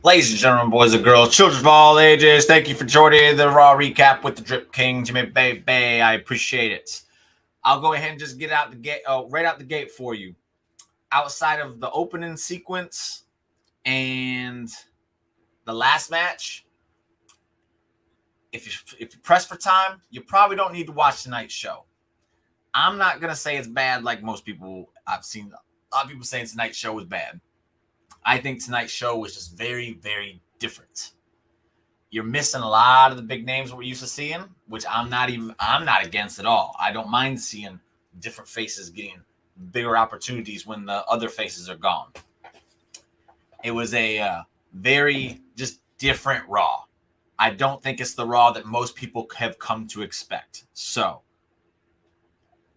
Ladies and gentlemen, boys and girls, children of all ages, thank you for joining the Raw Recap with the Drip King, Jimmy Bay. I appreciate it. I'll go ahead and just get out the gate, right out the gate for you. Outside of the opening sequence and the last match, if you press for time, you probably don't need to watch tonight's show. I'm not gonna say it's bad like most people. I've seen a lot of people saying tonight's show was bad. I think tonight's show was just very, very different. You're missing a lot of the big names we're used to seeing, which I'm not against at all. I don't mind seeing different faces getting bigger opportunities when the other faces are gone. It was a very just different Raw. I don't think it's the Raw that most people have come to expect. So,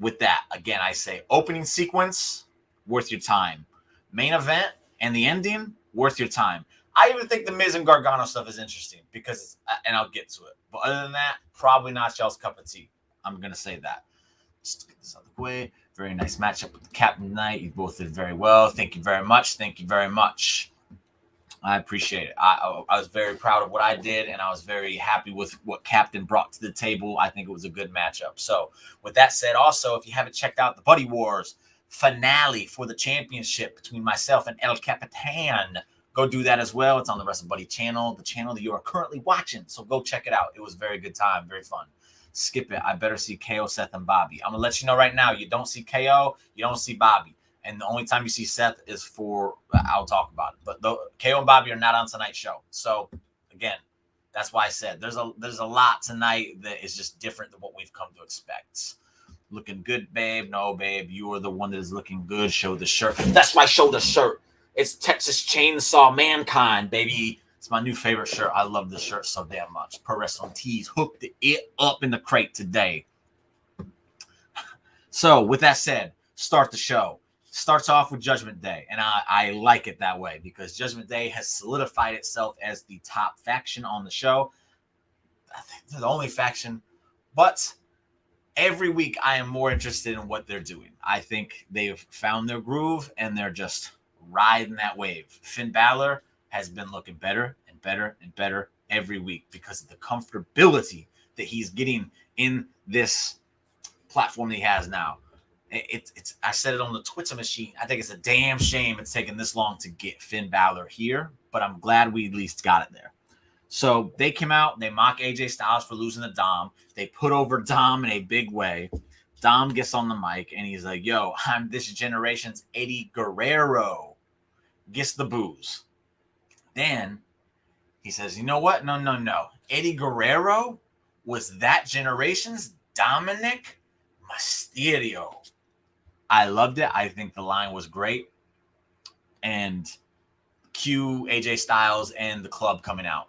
with that, again, I say opening sequence, worth your time. Main event and the ending, worth your time. I even think the Miz and Gargano stuff is interesting because, and I'll get to it. But other than that, probably not y'all's cup of tea. I'm going to say that. Just get this out of the way. Very nice matchup with Captain Knight. You both did very well. Thank you very much. Thank you very much. I appreciate it. I was very proud of what I did, and I was very happy with what Captain brought to the table. I think it was a good matchup. So, with that said, also, if you haven't checked out the Buddy Wars finale for the championship between myself and El Capitan, go do that as well. It's on the Wrestle Buddy channel, the channel that you are currently watching. So go check it out. It was a very good time, very fun. Skip it. I better see KO, Seth, and Bobby. I'm going to let you know right now, you don't see KO, you don't see Bobby. And the only time you see Seth is for, I'll talk about it. But KO and Bobby are not on tonight's show. So, again, that's why I said there's a lot tonight that is just different than what we've come to expect. Looking good, babe. No, babe, you are the one that is looking good. Show the shirt. That's why I show the shirt. It's Texas Chainsaw Mankind, baby. It's my new favorite shirt. I love this shirt so damn much. Pro Wrestling Tees hooked it up in the crate today. So, with that said, start the show. Starts off with Judgment Day, and I like it that way because Judgment Day has solidified itself as the top faction on the show. I think they're the only faction, but every week I am more interested in what they're doing. I think they've found their groove, and they're just riding that wave. Finn Balor has been looking better and better and better every week because of the comfortability that he's getting in this platform that he has now. It's I said it on the Twitter machine. I think it's a damn shame it's taken this long to get Finn Balor here, but I'm glad we at least got it there. So they came out, they mock AJ Styles for losing to Dom. They put over Dom in a big way. Dom gets on the mic and he's like, yo, I'm this generation's Eddie Guerrero. Gets the booze. Then he says, you know what? No. Eddie Guerrero was that generation's Dominic Mysterio. I loved it. I think the line was great. And cue AJ Styles and the club coming out.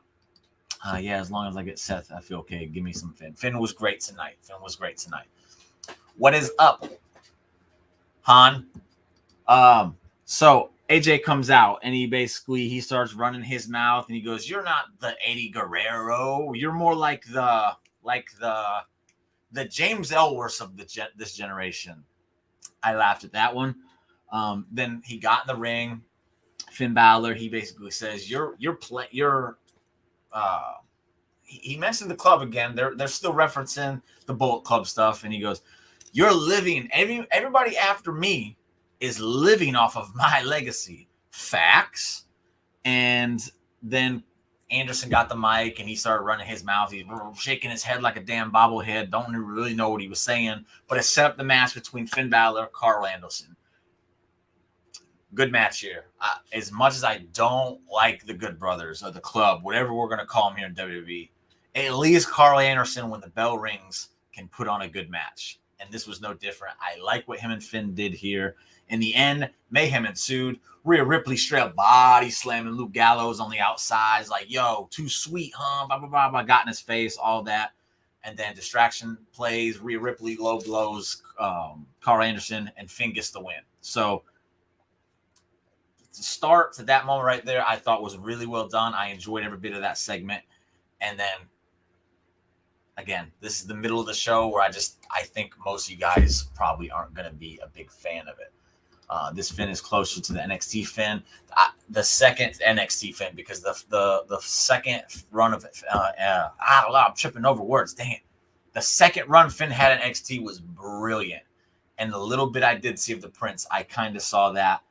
Yeah, as long as I get Seth, I feel okay. Give me some Finn. Finn was great tonight. What is up, Han? So AJ comes out and he starts running his mouth and he goes, "You're not the Eddie Guerrero. You're more like the James Ellsworth of this generation." I laughed at that one. Then he got in the ring. Finn Balor, he basically says, he mentioned the club again. They're still referencing the Bullet Club stuff, and he goes, "You're living. Everybody after me is living off of my legacy." Facts. And then Anderson got the mic, and he started running his mouth. He's shaking his head like a damn bobblehead. Don't really know what he was saying, but it set up the match between Finn Balor and Carl Anderson. Good match here. As much as I don't like the Good Brothers or the Club, whatever we're going to call them here in WWE, at least Carl Anderson, when the bell rings, can put on a good match. And this was no different. I like what him and Finn did here. In the end, mayhem ensued. Rhea Ripley straight up body slamming Luke Gallows on the outside. It's like, yo, too sweet, huh? Blah, blah, blah, blah. Got in his face, all that. And then distraction plays. Rhea Ripley low blows Carl Anderson, and Finn gets the win. So, the start to that moment right there, I thought was really well done. I enjoyed every bit of that segment. And then, again, this is the middle of the show where I think most of you guys probably aren't going to be a big fan of it. This Finn is closer to the NXT Finn, the second NXT Finn, because the second run of I don't know, I'm tripping over words. Dang it. The second run Finn had in NXT was brilliant, and the little bit I did see of the Prince, I kind of saw that.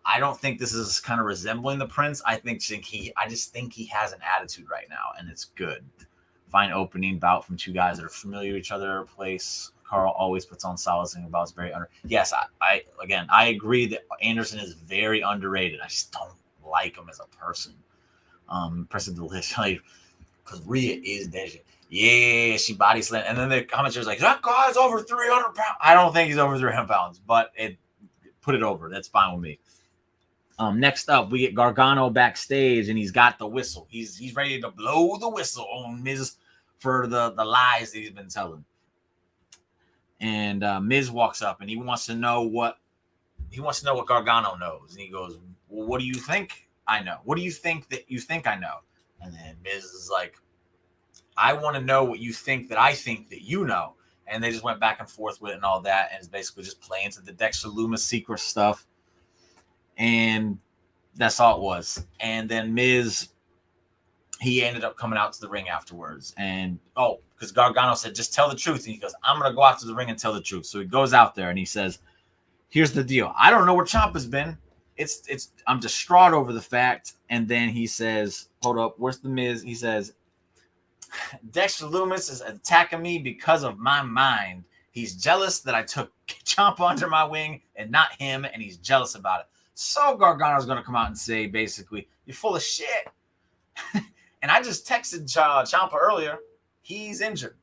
I don't think this is kind of resembling the Prince. I just think he has an attitude right now, and it's good. Fine opening bout from two guys that are familiar with each other. Place. Carl always puts on solid thing about. It's very under. Yes, I agree that Anderson is very underrated. I just don't like him as a person. Person delicious, because Rhea is that shit. Yeah, she body slam, and then the commentator's like, that guy's over 300 pounds. I don't think he's over 300 pounds, but put it over. That's fine with me. Next up, we get Gargano backstage, and he's got the whistle. He's ready to blow the whistle on Miz for the lies that he's been telling. And Miz walks up, and he wants to know what Gargano knows. And he goes, well, what do you think I know? What do you think that you think I know? And then Miz is like, I want to know what you think that I think that you know. And they just went back and forth with it and all that, and it's basically just playing to the Dexter Lumis secret stuff. And that's all it was. And then Miz, he ended up coming out to the ring afterwards. And, because Gargano said, just tell the truth. And he goes, I'm going to go out to the ring and tell the truth. So he goes out there and he says, here's the deal. I don't know where Ciampa's been. I'm distraught over the fact. And then he says, hold up, where's the Miz? He says, Dexter Lumis is attacking me because of my mind. He's jealous that I took Ciampa under my wing and not him, and he's jealous about it. So Gargano's going to come out and say, basically, you're full of shit. And I just texted Ciampa earlier. He's injured.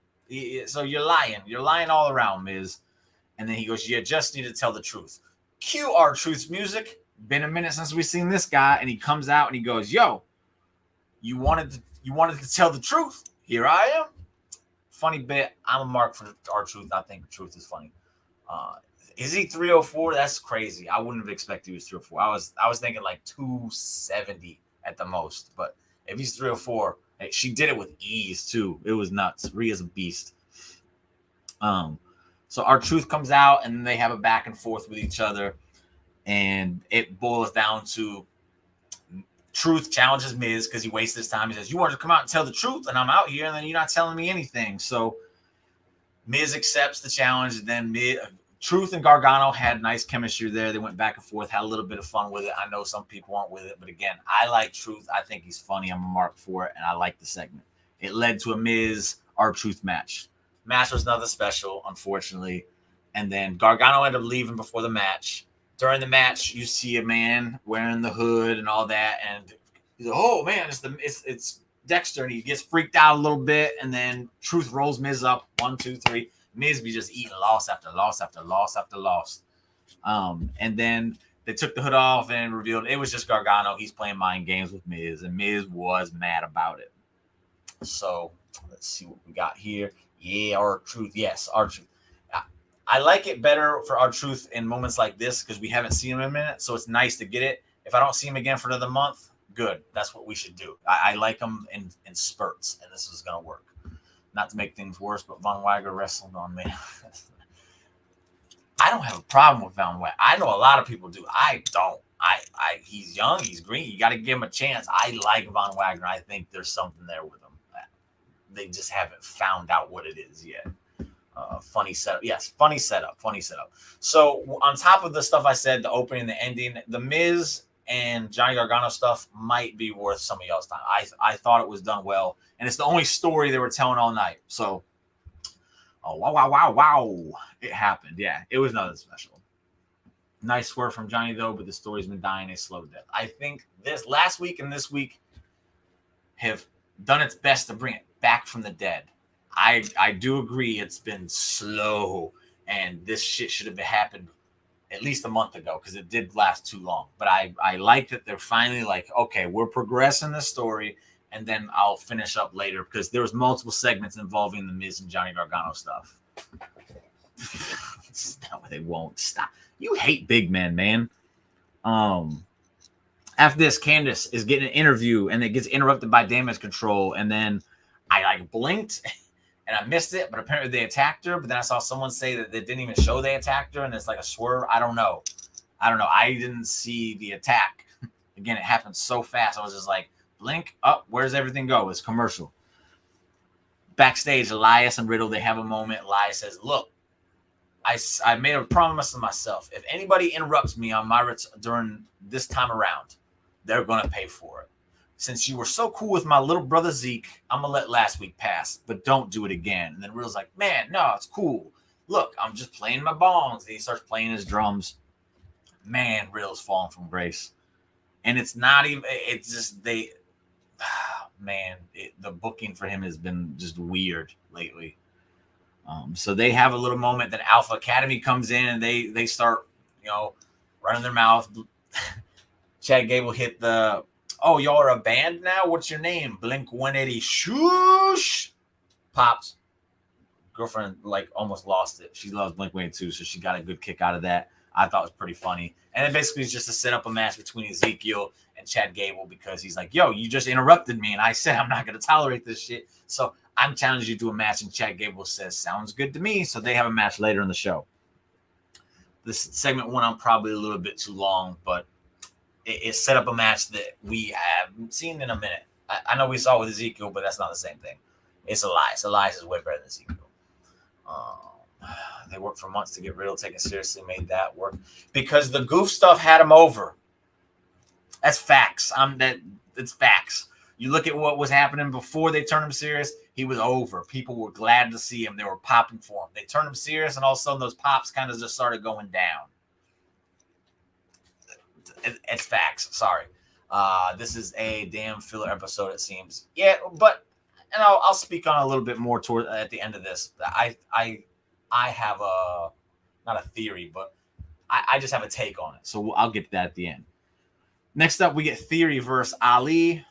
So you're lying. You're lying all around, Miz. And then he goes, you just need to tell the truth. Cue R-Truth's music. Been a minute since we've seen this guy. And he comes out and he goes, yo, you wanted to tell the truth. Here I am. Funny bit. I'm a mark for R-Truth. I think the truth is funny. Is he 304? That's crazy. I wouldn't have expected he was 304. I was thinking like 270 at the most. But if he's 304, hey, she did it with ease too. It was nuts. Rhea's a beast. So R-Truth comes out and they have a back and forth with each other, and it boils down to Truth challenges Miz because he wasted his time. He says, you wanted to come out and tell the truth, and I'm out here, and then you're not telling me anything. So Miz accepts the challenge, and then Truth and Gargano had nice chemistry there. They went back and forth, had a little bit of fun with it. I know some people aren't with it, but again, I like Truth. I think he's funny. I'm a mark for it, and I like the segment. It led to a Miz R-Truth match. Match was nothing special, unfortunately. And then Gargano ended up leaving before the match. During the match, you see a man wearing the hood and all that, and he's like, oh man, it's Dexter, and he gets freaked out a little bit, and then Truth rolls Miz up 1, 2, 3. Miz be just eating loss after loss after loss after loss. And then they took the hood off and revealed it was just Gargano. He's playing mind games with Miz, and Miz was mad about it. So let's see what we got here. Yeah, R-Truth. Yes, R-Truth. I like it better for R-Truth in moments like this because we haven't seen him in a minute, so it's nice to get it. If I don't see him again for another month, good. That's what we should do. I like him in spurts, and this is going to work. Not to make things worse, but Von Wagner wrestled on me. I don't have a problem with Von Wagner. I know a lot of people do. I don't. He's young. He's green. You got to give him a chance. I like Von Wagner. I think there's something there with him. They just haven't found out what it is yet. Funny setup. Yes, funny setup. So on top of the stuff I said, the opening, the ending, the Miz and Johnny Gargano stuff might be worth some of y'all's time. I thought it was done well, and it's the only story they were telling all night. So, wow. It happened. Yeah, it was nothing special. Nice swerve from Johnny, though, but the story's been dying a slow death. I think this last week and this week have done its best to bring it back from the dead. I do agree it's been slow, and this shit should have happened at least a month ago because it did last too long. But I like that they're finally like, okay, we're progressing the story, and then I'll finish up later because there was multiple segments involving the Miz and Johnny Gargano stuff. They won't stop. You hate big men, man. After this, Candace is getting an interview, and it gets interrupted by Damage Control, and then I blinked and I missed it, but apparently they attacked her. But then I saw someone say that they didn't even show they attacked her, and it's like a swerve. I don't know. I don't know. I didn't see the attack. Again, it happened so fast. I was just like, blink, up, where's everything go? It's commercial. Backstage, Elias and Riddle, they have a moment. Elias says, look, I made a promise to myself. If anybody interrupts me on my during this time around, they're going to pay for it. Since you were so cool with my little brother Zeke, I'm going to let last week pass, but don't do it again. And then Riddle's like, man, no, it's cool. Look, I'm just playing my bongs. And he starts playing his drums. Man, Riddle's falling from grace. And it's not even, it's just, the booking for him has been just weird lately. So they have a little moment that Alpha Academy comes in and they start, running their mouth. Chad Gable hit the, oh, y'all are a band now? What's your name? Blink 180. Shoosh. Pops. Girlfriend, almost lost it. She loves Blink 182, so she got a good kick out of that. I thought it was pretty funny. And then basically it's just to set up a match between Ezekiel and Chad Gable because he's like, yo, you just interrupted me, and I said I'm not going to tolerate this shit. So I'm challenging you to a match, and Chad Gable says, sounds good to me. So they have a match later in the show. This segment went on probably a little bit too long, but it set up a match that we haven't seen in a minute. I know we saw it with Ezekiel, but that's not the same thing. It's Elias. Elias is way better than Ezekiel. They worked for months to get Riddle taken seriously, made that work because the goof stuff had him over. That's facts. It's facts. You look at what was happening before they turned him serious, he was over. People were glad to see him. They were popping for him. They turned him serious, and all of a sudden those pops kind of just started going down. It's facts. Sorry. This is a damn filler episode, it seems. Yeah, but I'll speak on a little bit more toward at the end of this. I have not a theory, but I just have a take on it. So I'll get to that at the end. Next up, we get Theory versus Ali.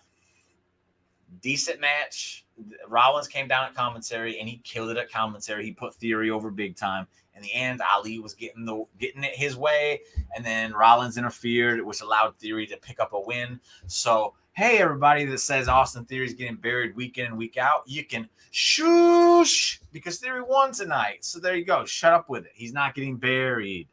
Decent match. Rollins came down at commentary, and he killed it at commentary. He put Theory over big time. In the end, Ali was getting it his way, and then Rollins interfered, which allowed Theory to pick up a win. So, hey, everybody that says Austin Theory's getting buried week in and week out, you can shoosh because Theory won tonight. So there you go. Shut up with it. He's not getting buried.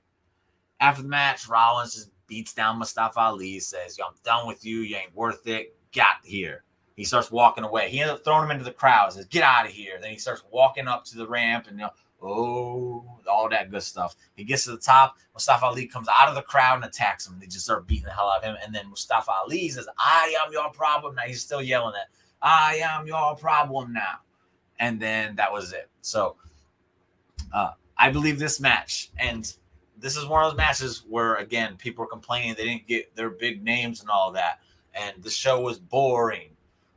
After the match, Rollins just beats down Mustafa Ali, says, yo, I'm done with you. You ain't worth it. Got here. He starts walking away. He ends up throwing him into the crowd. Says, get out of here. Then he starts walking up to the ramp and, all that good stuff. He gets to the top. Mustafa Ali comes out of the crowd and attacks him. They just start beating the hell out of him. And then Mustafa Ali says, I am your problem now. He's still yelling that, I am your problem now. And then that was it. So I believe this match, and this is one of those matches where, again, people are complaining they didn't get their big names and all that. And the show was boring.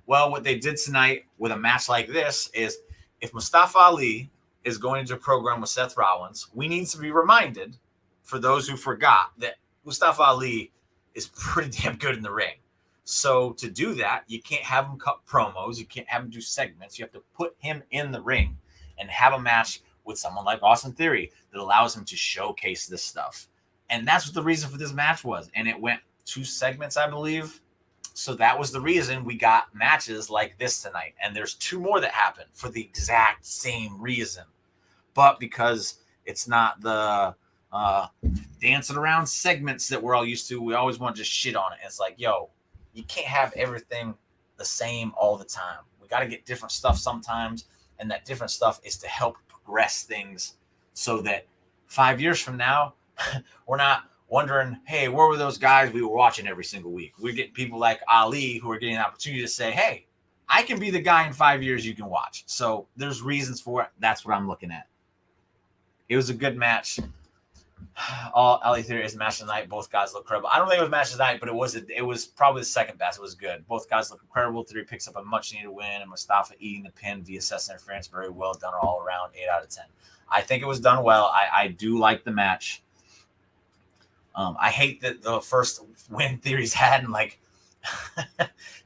Well, what they did tonight with a match like this is if Mustafa Ali is going into a program with Seth Rollins, we need to be reminded, for those who forgot, that Mustafa Ali is pretty damn good in the ring. So to do that, you can't have him cut promos. You can't have him do segments. You have to put him in the ring and have a match with someone like Austin Theory that allows him to showcase this stuff. And that's what the reason for this match was. And it went 2 segments, I believe. So that was the reason we got matches like this tonight. And there's 2 more that happened for the exact same reason. But because it's not the dancing around segments that we're all used to, we always want to just shit on it. It's like, yo, you can't have everything the same all the time. We got to get different stuff sometimes. And that different stuff is to help progress things so that 5 years from now, we're not wondering, hey, where were those guys we were watching every single week? We're getting people like Ali who are getting an opportunity to say, hey, I can be the guy in 5 years you can watch. So there's reasons for it. That's what I'm looking at. It was a good match. All Ali Theory is match of the night. Both guys look credible. I don't think it was match of the night, but it was probably the second best. It was good. Both guys look incredible. Theory picks up a much needed win, and Mustafa eating the pin via cess interference. Very well done all around. 8 out of 10. I think it was done well. I do like the match. I hate that the first win Theory's had in like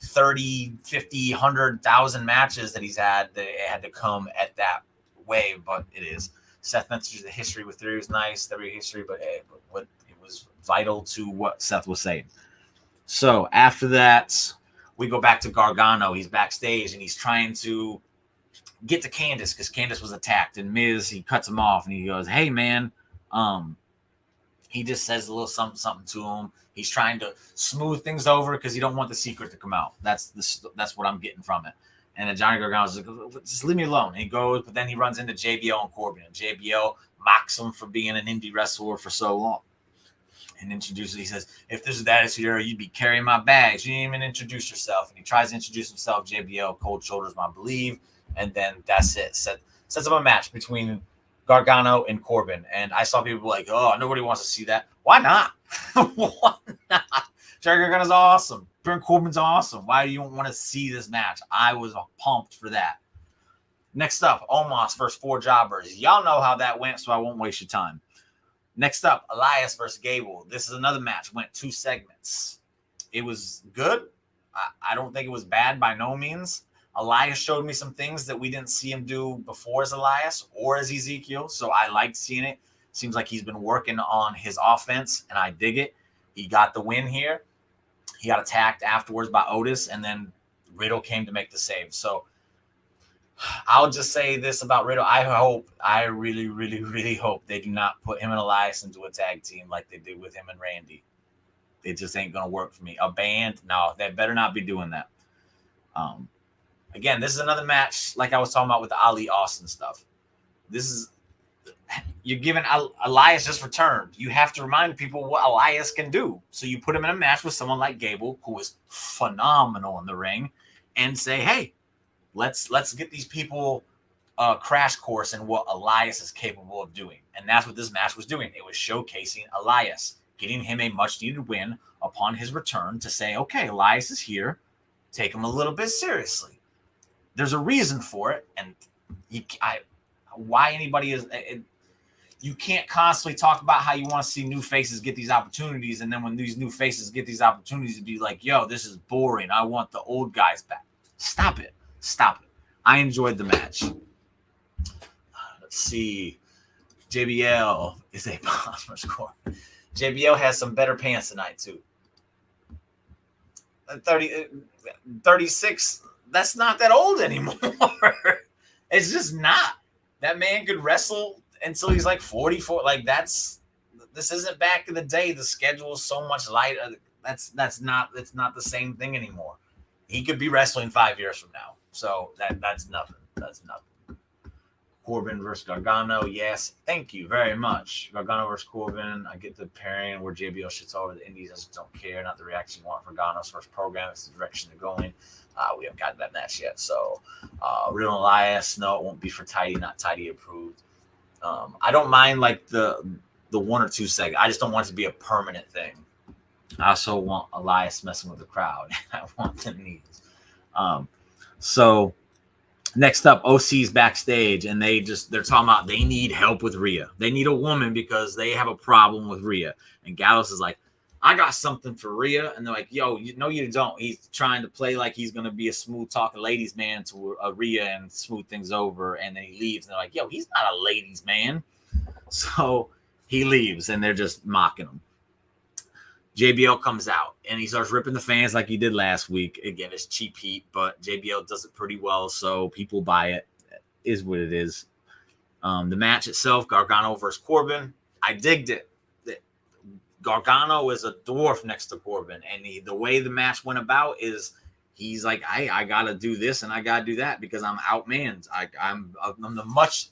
30, 50, 100,000 matches that he's had, that it had to come at that way, but it is. Seth mentioned the history with Theory was nice, Theory history, but it was vital to what Seth was saying. So after that, we go back to Gargano. He's backstage and he's trying to get to Candice because Candice was attacked. And Miz, he cuts him off and he goes, hey, man, He just says a little something to him. He's trying to smooth things over because he don't want the secret to come out. That's what I'm getting from it. And then Johnny Gargano's like, just leave me alone. And he goes, but then he runs into JBL and Corbin. And JBL mocks him for being an indie wrestler for so long. And introduces, he says, if this is the Attitude Era, you'd be carrying my bags. You didn't even introduce yourself. And he tries to introduce himself, JBL, cold shoulders, my believe. And then that's it. Sets up a match between Gargano and Corbin. And I saw people like, oh, nobody wants to see that. Why not? Why not? Johnny Gargano's awesome. Baron Corbin's awesome. Why do you want to see this match? I was pumped for that. Next up, Omos versus 4 Jobbers. Y'all know how that went, so I won't waste your time. Next up, Elias versus Gable. This is another match. Went 2 segments. It was good. I don't think it was bad by no means. Elias showed me some things that we didn't see him do before as Elias or as Ezekiel, so I liked seeing it. Seems like he's been working on his offense, and I dig it. He got the win here. He got attacked afterwards by Otis, and then Riddle came to make the save. So I'll just say this about Riddle. I really, really, really hope they do not put him and Elias into a tag team like they did with him and Randy. It just ain't going to work for me. A band? No, they better not be doing that. Again, this is another match like I was talking about with the Ali Austin stuff. You're giving Elias just returned. You have to remind people what Elias can do. So you put him in a match with someone like Gable, who is phenomenal in the ring, and say, hey, let's get these people a crash course in what Elias is capable of doing. And that's what this match was doing. It was showcasing Elias, getting him a much-needed win upon his return to say, okay, Elias is here. Take him a little bit seriously. There's a reason for it, and why anybody is you can't constantly talk about how you want to see new faces get these opportunities, and then when these new faces get these opportunities, to be like, yo, this is boring. I want the old guys back. Stop it. I enjoyed the match. Let's see. JBL is a monster score. JBL has some better pants tonight, too. 36, that's not that old anymore. It's just not. That man could wrestle until he's like 44. Like, this isn't back in the day. The schedule is so much lighter. It's not the same thing anymore. He could be wrestling 5 years from now. So that's nothing. That's nothing. Corbin versus Gargano. Yes. Thank you very much. Gargano versus Corbin. I get the pairing where JBL shits over the Indies. I just don't care. Not the reaction you want for Gargano's first program. It's the direction they're going. We haven't gotten that match yet. So, Riddle and Elias. No, it won't be for Tidy. Not Tidy approved. I don't mind like the 1 or 2 seconds. I just don't want it to be a permanent thing. I also want Elias messing with the crowd. I want the knees. So next up, OC's backstage, and they're talking about they need help with Rhea. They need a woman because they have a problem with Rhea. And Gallus is like, I got something for Rhea. And they're like, yo, no, you don't. He's trying to play like he's going to be a smooth talking ladies man to a Rhea and smooth things over. And then he leaves. And they're like, yo, he's not a ladies man. So he leaves, and they're just mocking him. JBL comes out, and he starts ripping the fans like he did last week. Again, it's cheap heat, but JBL does it pretty well, so people buy it. It is what it is. The match itself, Gargano versus Corbin, I digged it. Gargano is a dwarf next to Corbin, and the way the match went about is he's like, hey, I got to do this and I got to do that because I'm outmanned. I'm the much,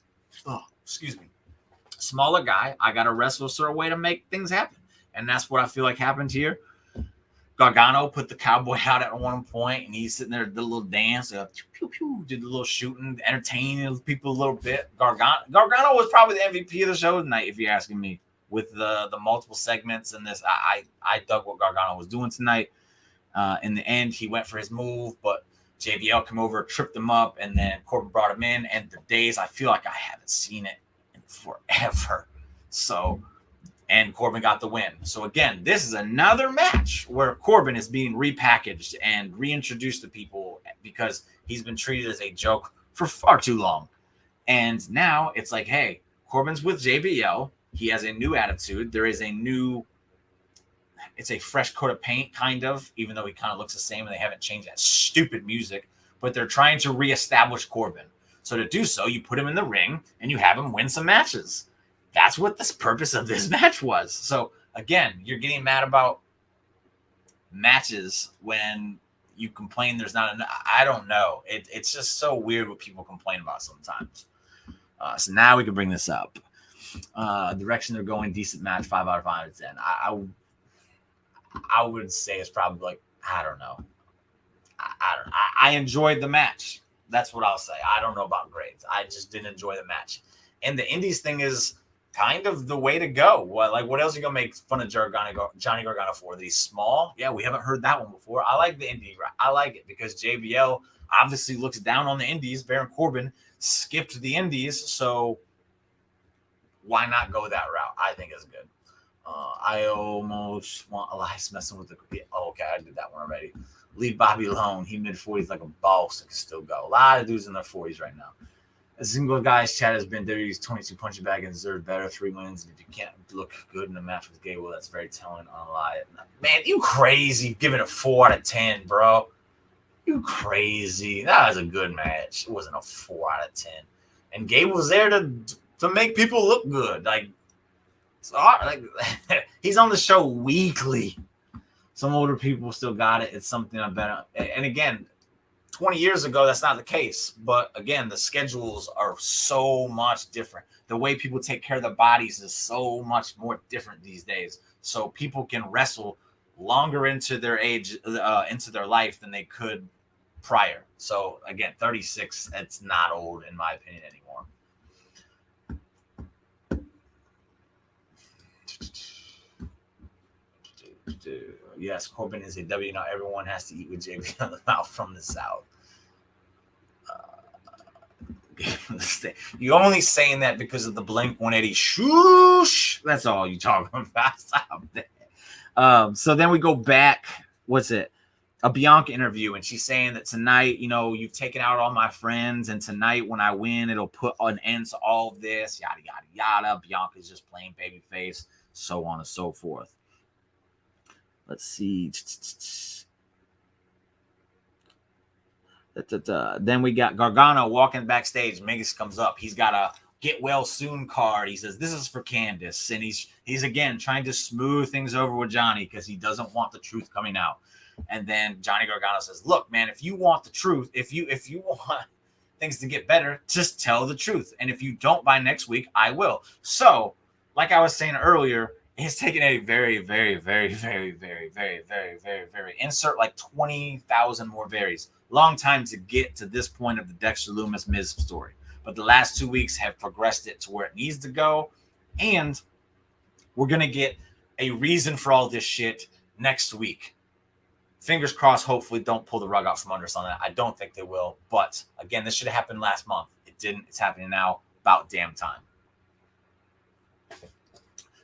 smaller guy. I got to wrestle a certain way to make things happen. And that's what I feel like happened here. Gargano put the cowboy out at one point, and he's sitting there, did a little dance, did a little shooting, entertaining people a little bit. Gargano was probably the MVP of the show tonight, if you're asking me, with the multiple segments and this. I dug what Gargano was doing tonight. In the end, he went for his move, but JBL came over, tripped him up, and then Corbin brought him in. And the days, I feel like I haven't seen it in forever. So... and Corbin got the win. So again, this is another match where Corbin is being repackaged and reintroduced to people because he's been treated as a joke for far too long. And now it's like, hey, Corbin's with JBL. He has a new attitude. There is it's a fresh coat of paint, kind of, even though he kind of looks the same and they haven't changed that stupid music. But they're trying to reestablish Corbin. So to do so, you put him in the ring and you have him win some matches. that's what the purpose of this match was. So again, you're getting mad about matches when you complain there's not enough. I don't know. It's just so weird what people complain about sometimes. So now we can bring this up. Direction they're going, decent match, 5 out of 5 out of 10. I would say it's probably like, I don't know. I enjoyed the match. That's what I'll say. I don't know about grades. I just didn't enjoy the match. And the Indies thing is kind of the way to go. What else are you gonna make fun of Johnny Gargano for? That he's small? Yeah, we haven't heard that one before. I like the Indie. I like it because JBL obviously looks down on the Indies. Baron Corbin skipped the Indies, so why not go that route? I think it's good. I almost want Elias messing with the. Oh, okay, I did that one already. Leave Bobby alone. He mid-40s like a boss and can still go. A lot of dudes in their 40s right now. A single guy's chat has been WWE's 22 punching bag and deserved better. 3 wins. And if you can't look good in a match with Gable, that's very telling on a lie. Man, you crazy. Give it a 4 out of 10, bro. You crazy. That was a good match. It wasn't a 4 out of 10. And Gable was there to make people look good. He's on the show weekly. Some older people still got it. It's something I bet. And again, 20 years ago, that's not the case. But again, the schedules are so much different. The way people take care of their bodies is so much more different these days. So people can wrestle longer into their age, into their life than they could prior. So again, 36, it's not old in my opinion anymore. Yes, Corbin is a W. Not everyone has to eat with JB on the mouth from the South. You're only saying that because of the Blink 180 shoosh. That's all you talking about. Stop that. So then we go back. What's it? A Bianca interview, and she's saying that tonight, you've taken out all my friends, and tonight when I win, it'll put an end to all of this. Yada yada yada. Bianca's just playing babyface, so on and so forth. Let's see. Then we got Gargano walking backstage. Megas comes up. He's got a get well soon card. He says, this is for Candice. And he's again trying to smooth things over with Johnny because he doesn't want the truth coming out. And then Johnny Gargano says, look, man, if you want the truth, if you want things to get better, just tell the truth. And if you don't by next week, I will. So, like I was saying earlier, he's taking a very, very, very, very, very, very, very, very, very insert like 20,000 more varies. Long time to get to this point of the Dexter Lumis Miz story. But the last 2 weeks have progressed it to where it needs to go. And we're going to get a reason for all this shit next week. Fingers crossed, hopefully don't pull the rug out from under us on that. I don't think they will. But again, this should have happened last month. It didn't. It's happening now. About damn time.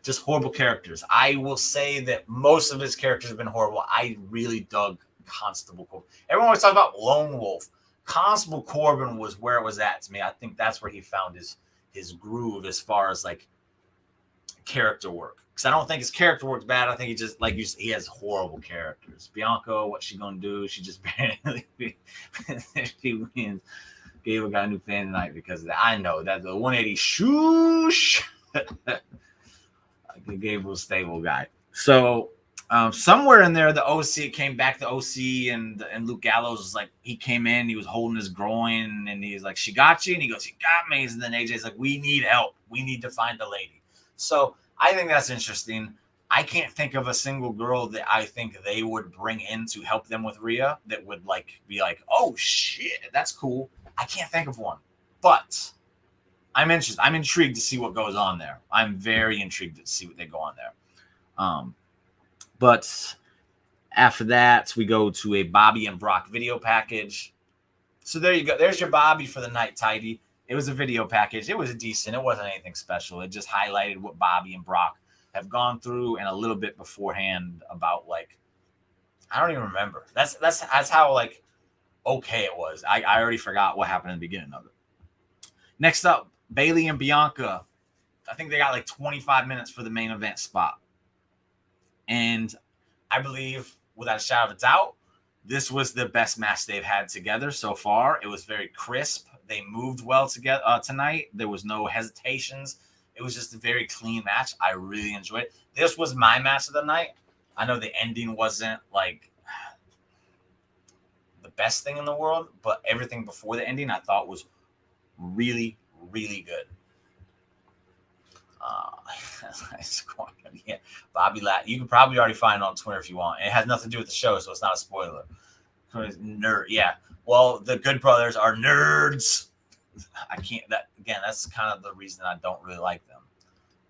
Just horrible characters. I will say that most of his characters have been horrible. I really dug Constable Corbin. Everyone always talks about Lone Wolf. Constable Corbin was where it was at to me. I think that's where he found his groove as far as like character work. Because I don't think his character work's bad. I think he just he has horrible characters. Bianca, what's she gonna do? She just barely she wins. Gable got a new fan tonight because of that. I know that the 180 shoosh. Gable's stable guy. So somewhere in there, the OC came back. The OC and Luke Gallows was like, he came in, he was holding his groin, and he's like, she got you, and he goes, she got me. And then AJ's like, we need help. We need to find a lady. So I think that's interesting. I can't think of a single girl that I think they would bring in to help them with Rhea that would be like, oh shit, that's cool. I can't think of one, but I'm interested. I'm intrigued to see what goes on there. I'm very intrigued to see what they go on there. But after that, we go to a Bobby and Brock video package. So there you go. There's your Bobby for the night, Tidy. It was a video package. It was decent. It wasn't anything special. It just highlighted what Bobby and Brock have gone through and a little bit beforehand about I don't even remember. That's how okay it was. I already forgot what happened in the beginning of it. Next up, Bayley and Bianca. I think they got 25 minutes for the main event spot. And I believe, without a shadow of a doubt, this was the best match they've had together so far. It was very crisp. They moved well together tonight. There was no hesitations. It was just a very clean match. I really enjoyed it. This was my match of the night. I know the ending wasn't like the best thing in the world, but everything before the ending I thought was really, really good. Yeah, Bobby Lat. You can probably already find it on Twitter if you want. And it has nothing to do with the show, so it's not a spoiler. Nerd, yeah. Well, the Good Brothers are nerds. I can't. That again. That's kind of the reason I don't really like them.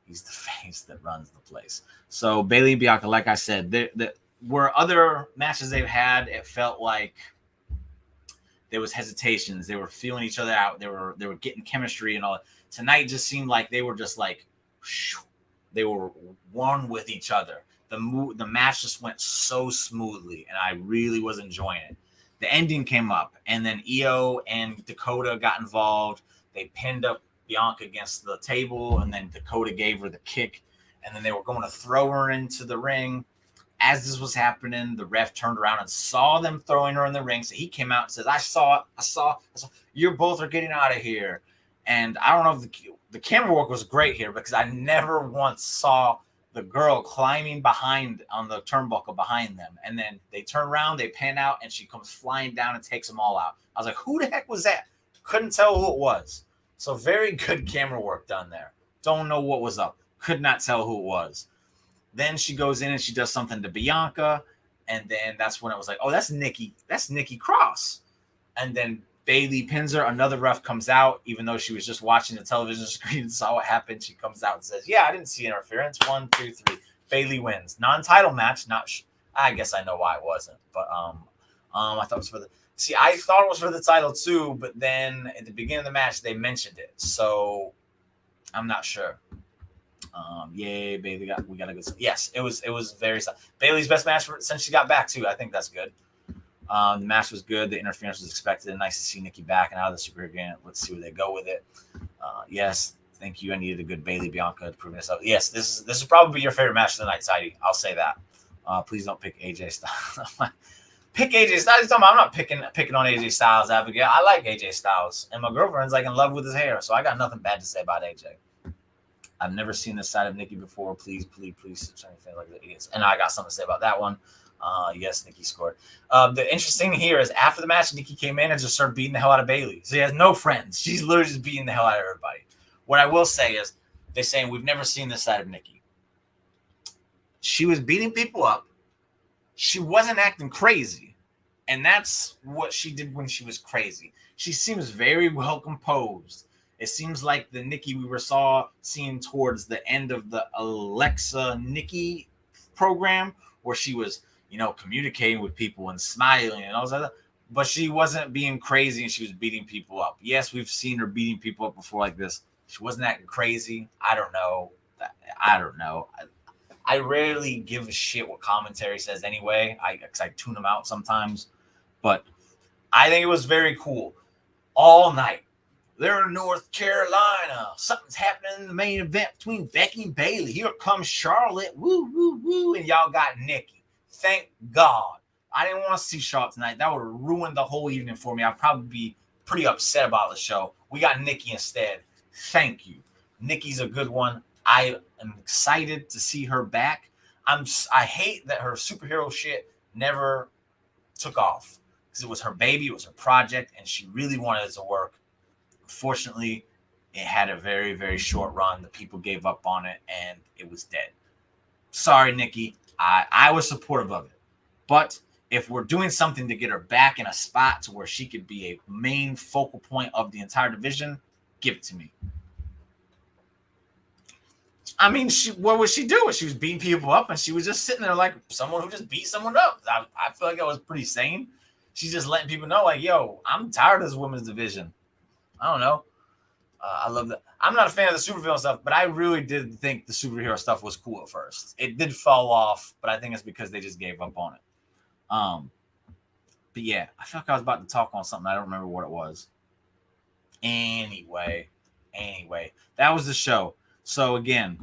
He's the face that runs the place. So Bailey and Bianca, like I said, there were other matches they've had. It felt like there was hesitations. They were feeling each other out. They were getting chemistry and all. Tonight just seemed like they were just like, they were one with each other. The match just went so smoothly, and I really was enjoying it. The ending came up, and then Io and Dakota got involved. They pinned up Bianca against the table, and then Dakota gave her the kick, and then they were going to throw her into the ring. As this was happening, the ref turned around and saw them throwing her in the ring. So he came out and says, I saw it. You both are getting out of here. And I don't know if the camera work was great here, because I never once saw the girl climbing behind on the turnbuckle behind them. And then they turn around, they pan out, and she comes flying down and takes them all out. I was like, who the heck was that? Couldn't tell who it was. So very good camera work done there. Don't know what was up. Could not tell who it was. Then she goes in and she does something to Bianca. And then that's when it was like, oh, that's Nikki. That's Nikki Cross. And then Bailey pins her. Another ref comes out, even though she was just watching the television screen and saw what happened. She comes out and says, yeah, I didn't see interference. 1, 2, 3. Bailey wins. Non-title match. I guess I know why it wasn't. But I thought it was for the... See, I thought it was for the title too, but then at the beginning of the match, they mentioned it. So I'm not sure. Yay, Bailey we got a good... Yes, it was very... Bailey's best match since she got back too. I think that's good. The match was good. The interference was expected. Nice to see Nikki back and out of the superhero game. Let's see where they go with it. Yes, thank you. I needed a good Bailey Bianca to prove myself. Yes, this is probably your favorite match of the night, Heidi. I'll say that. Please don't pick AJ Styles. Pick AJ Styles. I'm not picking on AJ Styles, Abigail. I like AJ Styles, and my girlfriend's like in love with his hair, so I got nothing bad to say about AJ. I've never seen this side of Nikki before. Please, like idiots. And I got something to say about that one. Yes, Nikki scored. The interesting thing here is after the match, Nikki came in and just started beating the hell out of Bailey. So she has no friends. She's literally just beating the hell out of everybody. What I will say is they're saying we've never seen this side of Nikki. She was beating people up. She wasn't acting crazy. And that's what she did when she was crazy. She seems very well composed. It seems like the Nikki we were seeing towards the end of the Alexa Nikki program, where she was, communicating with people and smiling and all that. But she wasn't being crazy and she was beating people up. Yes, we've seen her beating people up before like this. She wasn't acting crazy. I don't know. I rarely give a shit what commentary says anyway. I tune them out sometimes. But I think it was very cool. All night. They're in North Carolina. Something's happening in the main event between Becky and Bailey. Here comes Charlotte. Woo, woo, woo. And y'all got Nikki. Thank God. I didn't want to see Charlotte tonight. That would have ruined the whole evening for me. I'd probably be pretty upset about the show. We got Nikki instead. Thank you. Nikki's a good one. I am excited to see her back. I hate that her superhero shit never took off, because it was her baby. It was her project, and she really wanted it to work. Unfortunately, it had a very, very short run. The people gave up on it, and it was dead. Sorry, Nikki. I was supportive of it. But if we're doing something to get her back in a spot to where she could be a main focal point of the entire division, give it to me. I mean, what was she doing? She was beating people up, and she was just sitting there like someone who just beat someone up. I feel like that was pretty sane. She's just letting people know, like, yo, I'm tired of this women's division. I don't know. I love that. I'm not a fan of the supervillain stuff, but I really did think the superhero stuff was cool at first. It did fall off, but I think it's because they just gave up on it. But yeah, I feel like I was about to talk on something. I don't remember what it was. Anyway, that was the show. So again,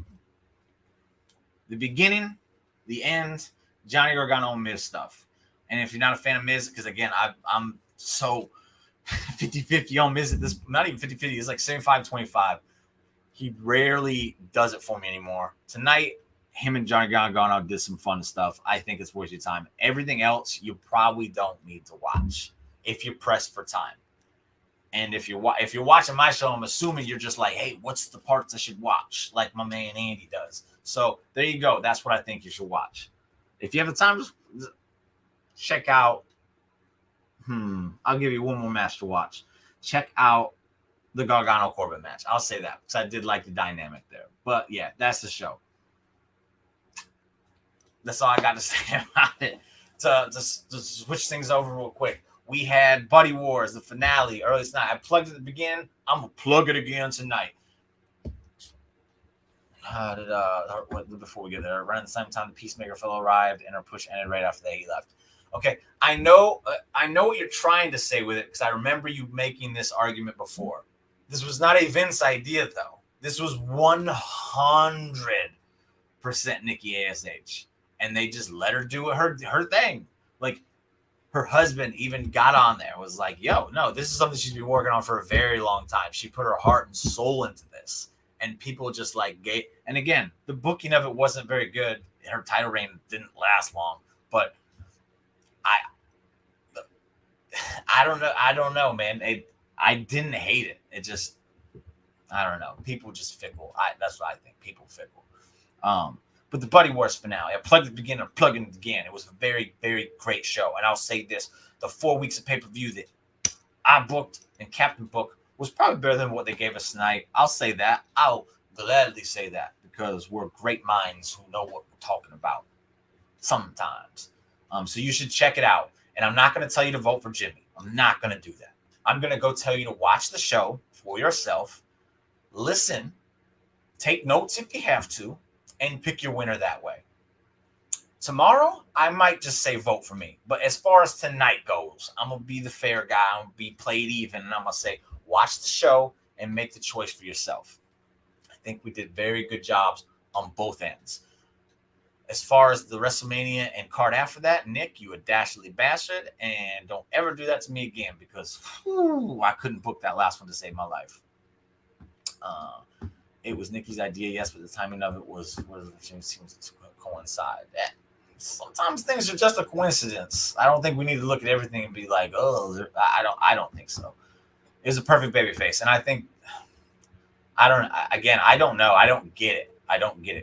the beginning, the end, Johnny Gargano and Miz stuff. And if you're not a fan of Miz, because again, I'm so 50-50 on Miz at this, not even 50-50, it's like 75-25. He rarely does it for me anymore. Tonight, him and Johnny Gargano did some fun stuff. I think it's worth your time. Everything else, you probably don't need to watch if you're pressed for time. And if you're watching my show, I'm assuming you're just like, hey, what's the parts I should watch? Like my man Andy does. So there you go. That's what I think you should watch. If you have the time, just check out. I'll give you one more match to watch. Check out the Gargano Corbin match. I'll say that because I did like the dynamic there. But yeah, that's the show. That's all I got to say about it. To switch things over real quick, we had Buddy Wars, the finale, early tonight. I plugged it at the beginning. I'm going to plug it again tonight. Before we get there, around the same time the Peacemaker fellow arrived and our push ended right after he left. Okay, I know what you're trying to say with it because I remember you making this argument before. This was not a Vince idea, though. This was 100% Nikki ASH. And they just let her do her thing. Like, her husband even got on there, was like, yo, no, this is something she's been working on for a very long time. She put her heart and soul into this. And people just like and again, the booking of it wasn't very good. Her title reign didn't last long. But I don't know, man. I didn't hate it. It just, I don't know. People just fickle. That's what I think. People fickle. But the Buddy Wars finale, I plugged it at the beginning, I'm plugging it again. It was a very, very great show. And I'll say this, the 4 weeks of pay-per-view that I booked and Captain booked was probably better than what they gave us tonight. I'll say that. I'll gladly say that because we're great minds who know what we're talking about sometimes. So you should check it out. And I'm not going to tell you to vote for Jimmy. I'm not going to do that. I'm going to go tell you to watch the show for yourself, listen, take notes if you have to, and pick your winner that way. Tomorrow, I might just say vote for me. But as far as tonight goes, I'm going to be the fair guy. I'm going to be played even. And I'm going to say, watch the show and make the choice for yourself. I think we did very good jobs on both ends. As far as the WrestleMania and card after that, Nick, you a dastardly bastard. And don't ever do that to me again because I couldn't book that last one to save my life. It was Nikki's idea, yes, but the timing of it seems to coincide. Sometimes things are just a coincidence. I don't think we need to look at everything and be like, oh, I don't think so. It was a perfect babyface, and I think I don't know. I don't get it.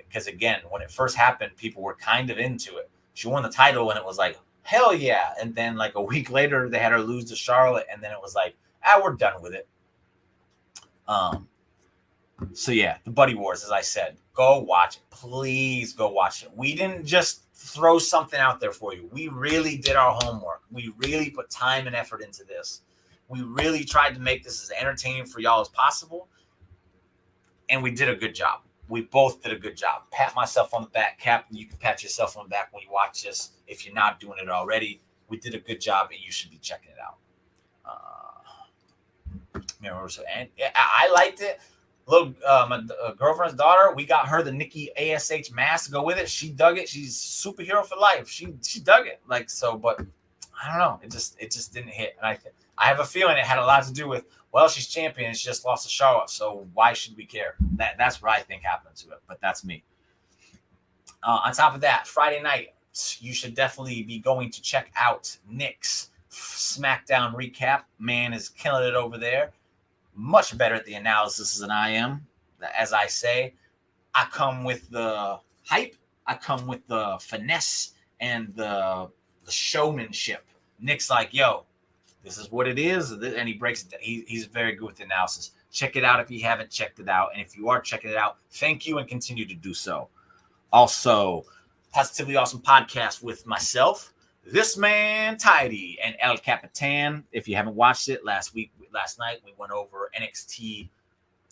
Because again, when it first happened, people were kind of into it. She won the title, and it was like, hell yeah! And then like a week later, they had her lose to Charlotte, and then it was like, we're done with it. So yeah, the Buddy Wars, as I said, go watch it. Please go watch it. We didn't just throw something out there for you. We really did our homework. We really put time and effort into this. We really tried to make this as entertaining for y'all as possible. And we did a good job. We both did a good job. Pat myself on the back, Captain. You can pat yourself on the back when you watch this. If you're not doing it already, we did a good job, and you should be checking it out. And I liked it. Look, my girlfriend's daughter, we got her the Nikki ASH mask to go with it. She dug it. She's superhero for life. She dug it. Like so, but I don't know. It just didn't hit. And I have a feeling it had a lot to do with, well, she's champion and she just lost to Charlotte, so why should we care? That's what I think happened to it, but that's me. On top of that, Friday night, you should definitely be going to check out Nick's SmackDown recap. Man is killing it over there. Much better at the analysis than I am. As I say, I come with the hype. I come with the finesse and the showmanship. Nick's like, yo, this is what it is. And he breaks it down. He's very good with the analysis. Check it out if you haven't checked it out. And if you are checking it out, thank you and continue to do so. Also, Positively Awesome Podcast with myself, This Man Tidy, and El Capitan. If you haven't watched it, last night we went over NXT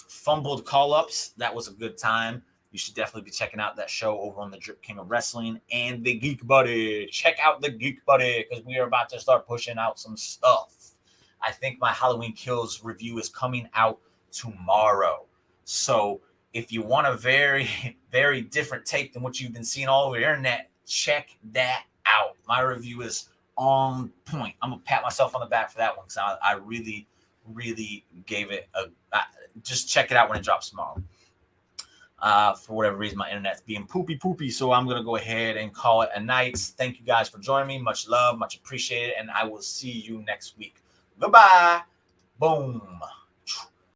fumbled call-ups. That was a good time. You should definitely be checking out that show over on the Drip King of Wrestling and the Geek Buddy. Check out the Geek Buddy because we are about to start pushing out some stuff. I think my Halloween Kills review is coming out tomorrow. So if you want a very, very different take than what you've been seeing all over the internet, check that out. My review is on point. I'm going to pat myself on the back for that one because I really, really gave it just check it out when it drops tomorrow. For whatever reason, my internet's being poopy. So I'm going to go ahead and call it a night. Thank you guys for joining me. Much love, much appreciated. And I will see you next week. Goodbye. Boom.